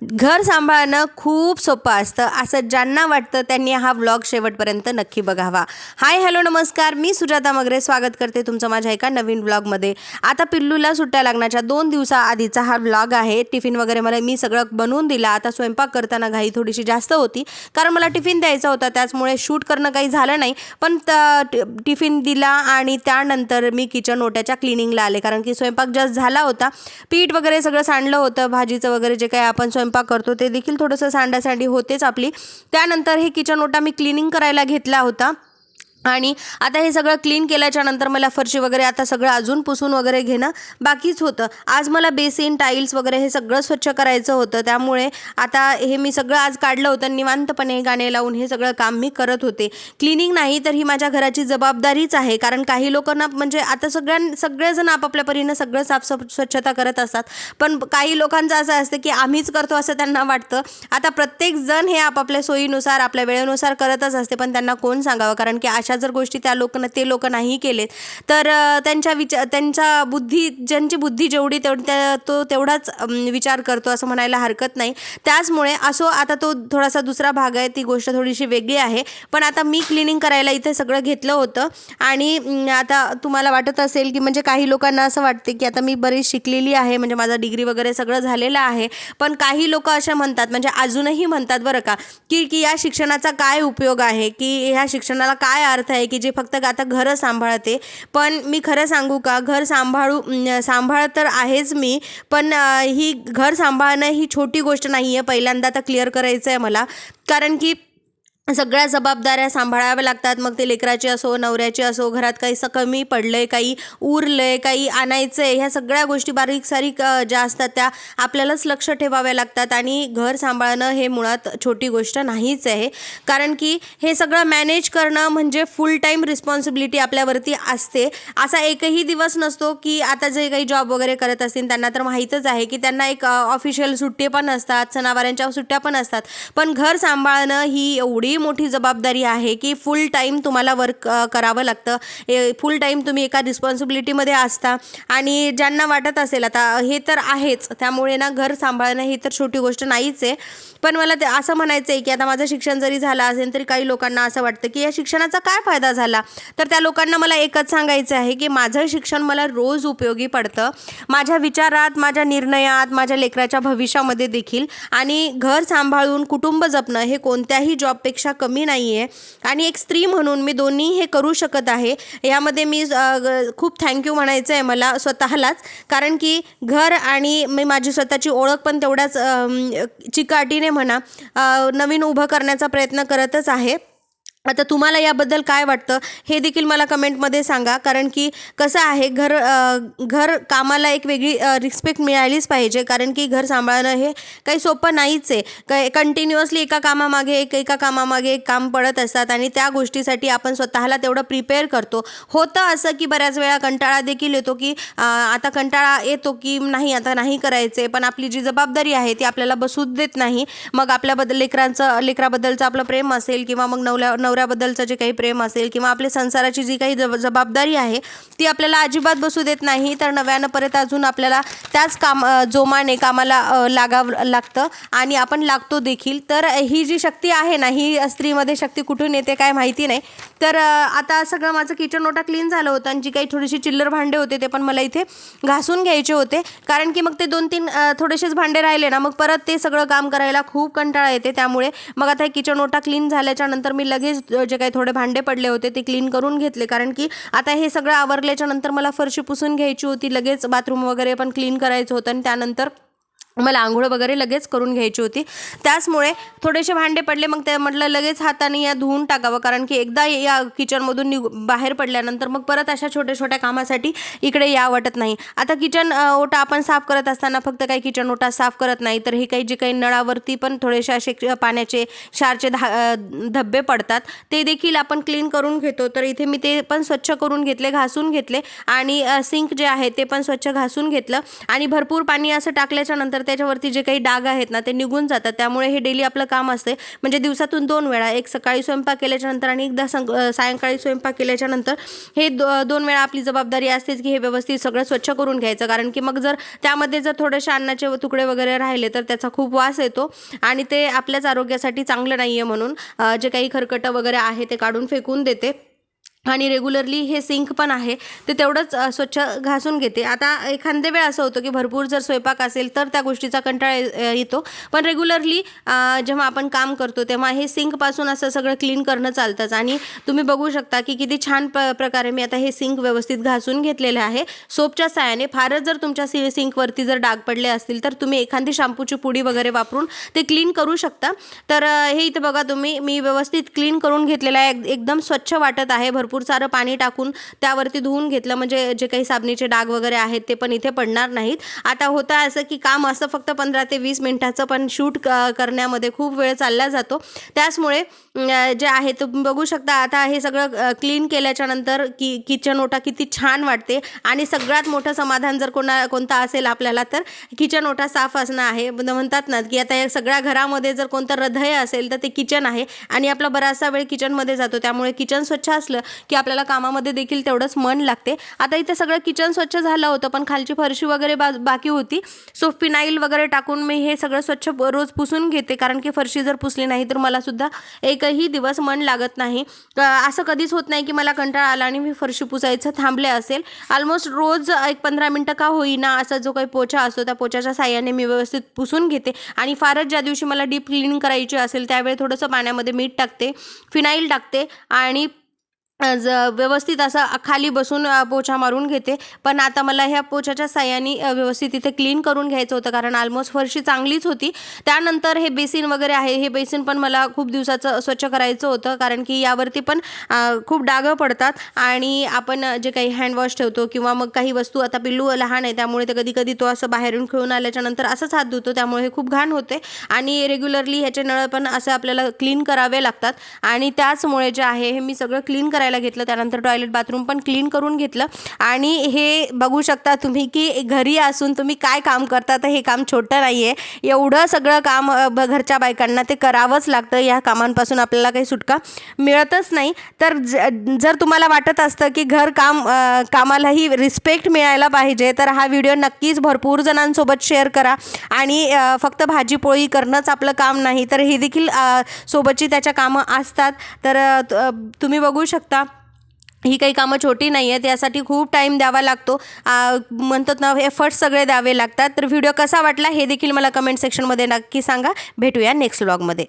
घर सांभाळणं खूप सोपं असतं असं ज्यांना वाटतं त्यांनी हा व्लॉग शेवटपर्यंत नक्की बघावा. हाय हॅलो नमस्कार, मी सुजाता मगरे स्वागत करते तुमचं माझ्या एका नवीन व्लॉगमध्ये. आता पिल्लूला सुट्ट्या लागण्याच्या 2 दिवसाआधीचा हा व्लॉग आहे. टिफिन वगैरे मी सगळं बनवून दिला. आता स्वयंपाक करताना घाई थोडीशी जास्त होती कारण मला टिफिन द्यायचा होता, त्याचमुळे शूट करणं काही झालं नाही. पण टिफिन दिला आणि त्यानंतर मी किचन ओट्याच्या क्लिनिंगला आले कारण की स्वयंपाक जस्ट झाला होता. पीठ वगैरे सगळं सांडलं होतं, भाजीचं वगैरे जे काही आपण स्वयंपाक करतो ते देखील थोडंसं सांडासांडी होतेच आपली. त्यानंतर हे किचन ओटा मी क्लिनिंग करायला घेतला होता आणि आता हे सगळं क्लीन केल्याच्या नंतर मला फरशी वगैरे आता सगळं अजून पुसून वगैरे घेणं बाकीच होतं. आज मला बेसिन टाईल्स वगैरे हे सगळं स्वच्छ करायचं होतं, त्यामुळे आता हे मी सगळं आज काढलं होतं. निवांतपणे गाणे लावून हे सगळं काम मी करत होते. क्लिनिंग नाही तर ही माझ्या घराची जबाबदारीच आहे, कारण काही लोकांना म्हणजे आता सगळेजण आपापल्या परीनं सगळं स्वच्छता करत असतात, पण काही लोकांचं असं असतं की आम्हीच करतो असं त्यांना वाटतं. आता प्रत्येकजण हे आपापल्या सोयीनुसार आपल्या वेळेनुसार करतच असते, पण त्यांना कोण सांगावं, कारण की अशा जर गोष्टी ते लोक नाही केलेत तर त्यांच्या बुद्धी ज्यांची बुद्धी जेवढी तो तेवढाच विचार करतो असं म्हणायला हरकत नाही. त्याचमुळे आता तो थोडासा दुसरा भाग आहे, ती गोष्ट थोडीशी वेगळी आहे. पण आता मी क्लिनिंग करायला इथे सगळं घेतलं होतं आणि आता तुम्हाला वाटत असेल की म्हणजे काही लोकांना असं वाटते की आता मी बरीच शिकलेली आहे, म्हणजे माझा डिग्री वगैरे सगळं झालेलं आहे. पण काही लोक असे म्हणतात, म्हणजे अजूनही म्हणतात बरं का, की या शिक्षणाचा काय उपयोग आहे, की ह्या शिक्षणाला काय अर्थ आहे की जे फक्त आता घरं सांभाळते. पण मी खरं सांगू का, घर सांभाळ तर आहेच मी, पण ही घर सांभाळणं ही छोटी गोष्ट नाही आहे. पहिल्यांदा तर क्लिअर करायचं आहे मला, कारण की सगळ्या जबाबदाऱ्या सांभाळाव्या लागतात. मग ते लेकराची असो, नवऱ्याची असो, घरात काही कमी पडलंय, काही उरलंय, काही आणायचं आहे, ह्या सगळ्या गोष्टी बारीक सारीक ज्या असतात त्या आपल्यालाच लक्ष ठेवाव्या लागतात. आणि घर सांभाळणं हे मुळात छोटी गोष्ट नाहीच आहे, कारण की हे सगळं मॅनेज करणं म्हणजे फुल टाईम रिस्पॉन्सिबिलिटी आपल्यावरती असते. असा एकही दिवस नसतो की आता जे काही जॉब वगैरे करत असतील त्यांना तर माहीतच आहे की त्यांना एक ऑफिशियल सुट्टी पण असतात, सणावारांच्या सुट्ट्या पण असतात. पण घर सांभाळणं ही एवढी मोठी जबाबदारी आहे की फुल टाईम तुम्हाला वर्क करावं लागतं. फुल टाईम तुम्ही एका रिस्पॉन्सिबिलिटीमध्ये असता. आणि ज्यांना वाटत असेल आता हे तर आहेच, त्यामुळे ना घर सांभाळणं ही तर छोटी गोष्ट नाहीच आहे. पण मला ते असं म्हणायचं आहे की आता माझं शिक्षण जरी झालं असेल तरी काही लोकांना असं वाटतं की या शिक्षणाचा काय फायदा झाला. तर त्या लोकांना मला एकच सांगायचं आहे की माझं शिक्षण मला रोज उपयोगी पडतं, माझ्या विचारात, माझ्या निर्णयात, माझ्या लेकराच्या भविष्यामध्ये देखील. आणि घर सांभाळून कुटुंब जपणं हे कोणत्याही जॉबपेक्षा कमी नाही आहे. आणि एक स्त्री म्हणून मी दोन्ही हे करू शकत आहे. यामध्ये मी खूप थँक्यू म्हणायचं आहे मला स्वतःलाच, कारण की घर आणि मी माझी स्वतःची ओळख पण तेवढ्याच चिकाटीने म्हणा नवीन उभं करण्याचा प्रयत्न करतच आहे. आता तुम्हाला याबद्दल काय वाटतं हे देखील मला कमेंटमध्ये सांगा, कारण की कसं आहे, घर कामाला एक वेगळी रिस्पेक्ट मिळालीच पाहिजे, कारण की घर सांभाळणं हे काही सोपं नाहीच आहे. कंटिन्युअसली एका कामामागे एक काम पडत असतात आणि त्या गोष्टीसाठी आपण स्वतःला तेवढं प्रिपेअर करतो. होतं असं की बऱ्याच वेळा कंटाळा देखील येतो की आता कंटाळा येतो की नाही आता नाही करायचे, पण आपली जी जबाबदारी आहे ती आपल्याला बसू देत नाही. मग आपल्याबद्दल लेकराबद्दलचं आपलं प्रेम असेल किंवा मग नवऱ्याबद्दलचं जे काही प्रेम असेल किंवा आपल्या संसाराची जी काही जबाबदारी आहे ती आपल्याला अजिबात बसू देत नाही. तर नव्यानं परत अजून आपल्याला त्याच जोमाने कामाला लागावं लागतं आणि आपण लागतो देखील. तर ही जी शक्ती आहे ना, ही स्त्रीमध्ये शक्ती कुठून येते काय माहिती नाही. तर आता सगळं माझं किचन ओटा क्लीन झालं होतं आणि जी काही थोडीशी चिल्लर भांडे होते ते पण मला इथे घासून घ्यायचे होते, कारण की मग ते 2-3 थोडेसेच भांडे राहिले ना, मग परत ते सगळं काम करायला खूप कंटाळा येते. त्यामुळे मग आता किचन ओटा क्लीन झाल्याच्या नंतर मी लगेच जे काही थोडे भांडे पडले होते ते क्लीन करून घेतले, कारण की आता हे सगळं आवरल्याच्या नंतर मला फरशी पुसून घ्यायची होती, लगेच बाथरूम वगैरे पण क्लीन करायचं होतं आणि त्यानंतर मला आंघोळ वगैरे लगेच करून घ्यायची होती. त्याचमुळे थोडेसे भांडे पडले, मग ते म्हटलं लगेच हाताने या धुवून टाकावं, कारण की एकदा या किचनमधून बाहेर पडल्यानंतर मग परत अशा छोट्या छोट्या कामासाठी इकडे या वाटत नाही. आता किचन ओटा आपण साफ करत असताना फक्त काही किचन ओटा साफ करत नाही, तर हे काही जे काही नळावरती पण थोडेसे असे पाण्याचे क्षारचे धब्बे पडतात ते देखील आपण क्लीन करून घेतो. तर इथे मी ते पण स्वच्छ करून घेतले, घासून घेतले आणि सिंक जे आहे ते पण स्वच्छ घासून घेतलं आणि भरपूर पाणी असं टाकल्याच्या नंतर त्याच्यावरती जे काही डाग आहेत ना ते निघून जातात. त्यामुळे हे डेली आपलं काम असते. म्हणजे दिवसातून 2 वेळा, एक सकाळी स्वयंपाक केल्याच्या नंतर आणि एकदा सायंकाळी स्वयंपाक केल्याच्या नंतर हे 2 वेळा आपली जबाबदारी असतेच की हे व्यवस्थित सगळं स्वच्छ करून घ्यायचं. कारण की मग जर त्यामध्ये जर थोडेसे अन्नाचे तुकडे वगैरे राहिले तर त्याचा खूप वास येतो आणि ते आपल्याच आरोग्यासाठी चांगलं नाही आहे. म्हणून जे काही खरकटं वगैरे आहे ते काढून फेकून देते. आणि रेग्युलरली हे सिंक पण आहे ते तेवढंच स्वच्छ घासून घेते. आता एखाद्या वेळ असं होतं की भरपूर जर स्वयंपाक असेल तर त्या गोष्टीचा कंटाळा येतो. पण रेग्युलरली जेव्हा आपण काम करतो तेव्हा हे सिंकपासून असं सगळं क्लीन करणं चालतंच. आणि तुम्ही बघू शकता की किती छान प्रकारे मी आता हे सिंक व्यवस्थित घासून घेतलेलं आहे सोपच्या साहाय्याने. फारच जर तुमच्या सिंकवरती जर डाग पडले असतील तर तुम्ही एखादी शॅम्पूची पुडी वगैरे वापरून ते क्लीन करू शकता. तर हे इथे बघा तुम्ही, मी व्यवस्थित क्लीन करून घेतलेलं आहे. एकदम स्वच्छ वाटत आहे. भरपूर सारं पाणी टाकून त्यावरती धुवून घेतलं म्हणजे जे काही साबणीचे डाग वगैरे आहेत ते पण इथे पडणार नाहीत. आता होतं असं की काम असतं फक्त 15 ते 20 मिनिटाचं, पण शूट करण्यामध्ये खूप वेळ चालला जातो. त्याचमुळे जे आहे तुम्ही बघू शकता आता हे सगळं क्लीन केल्याच्या नंतर किचन ओटा किती छान वाटते. आणि सगळ्यात मोठं समाधान जर कोणता असेल आपल्याला तर किचन ओटा साफ असणं आहे. म्हणतात ना की आता या सगळ्या घरामध्ये जर कोणतं हृदय असेल तर ते किचन आहे आणि आपला बराचसा वेळ किचनमध्ये जातो. त्यामुळे किचन स्वच्छ असलं की आपल्याला कामामध्ये देखील तेवढंच मन लागते. आता इथे सगळं किचन स्वच्छ झालं होतं पण खालची फरशी वगैरे बाकी होती. सो फिनाईल वगैरे टाकून मी हे सगळं स्वच्छ रोज पुसून घेते. कारण की फरशी जर पुसली नाही तर मला सुद्धा एकही दिवस मन लागत नाही. असं कधीच होत नाही की मला कंटाळा आला आणि मी फरशी पुसायचं थांबले असेल. ऑलमोस्ट रोज एक 15 मिनटं का होईना असा जो काही पोछा असतो त्या पोछाच्या साह्याने मी व्यवस्थित पुसून घेते. आणि फारच ज्या दिवशी मला डीप क्लीनिंग करायची असेल त्यावेळी थोडंसं पाण्यामध्ये मीठ टाकते, फिनाईल टाकते आणि व्यवस्थित असा खाली बसून पोछा मारून घेते. पण आता मला ह्या पोछाच्या साह्याने व्यवस्थित इथे क्लीन करून घ्यायचं होतं कारण ऑलमोस्ट फरशी चांगलीच होती. त्यानंतर हे बेसिन वगैरे आहे, हे बेसिन पण मला खूप दिवसाचं स्वच्छ करायचं होतं कारण की यावरती पण खूप डागं पडतात. आणि आपण जे काही हँडवॉश ठेवतो किंवा मग काही वस्तू, आता पिल्लू लहान आहे त्यामुळे ते कधी कधी तो असं बाहेरून खेळून आल्याच्या नंतर असंच हात धुतो त्यामुळे हे खूप घाण होते. आणि रेग्युलरली ह्याचे नळ पण असं आपल्याला क्लीन करावे लागतात. आणि त्याचमुळे जे आहे हे मी सगळं क्लीन करायला घेतलं. त्यानंतर टॉयलेट बाथरूम पण क्लीन करून घेतलं. आणि हे बघू शकता तुम्ही की घरी असून तुम्ही काय काम करता, तर हे काम छोटं नाही आहे. एवढं सगळं काम घरच्या बायकांना ते करावंच लागतं. या कामांपासून आपल्याला काही सुटका मिळतच नाही. तर जर तुम्हाला वाटत असतं की कामालाही रिस्पेक्ट मिळायला पाहिजे तर हा व्हिडिओ नक्कीच भरपूर जणांसोबत शेअर करा. आणि फक्त भाजीपोळी करणंच आपलं काम नाही तर ही देखील सोबतची त्याच्या कामं असतात. तर तुम्ही बघू शकता ही काही कामं छोटी नाही आहेत. यासाठी खूप टाईम द्यावा लागतो. म्हणतात ना एफर्ट्स सगळे द्यावे लागतात. तर व्हिडिओ कसा वाटला हे देखील मला कमेंट सेक्शनमध्ये नक्की सांगा. भेटूया नेक्स्ट व्लॉगमध्ये.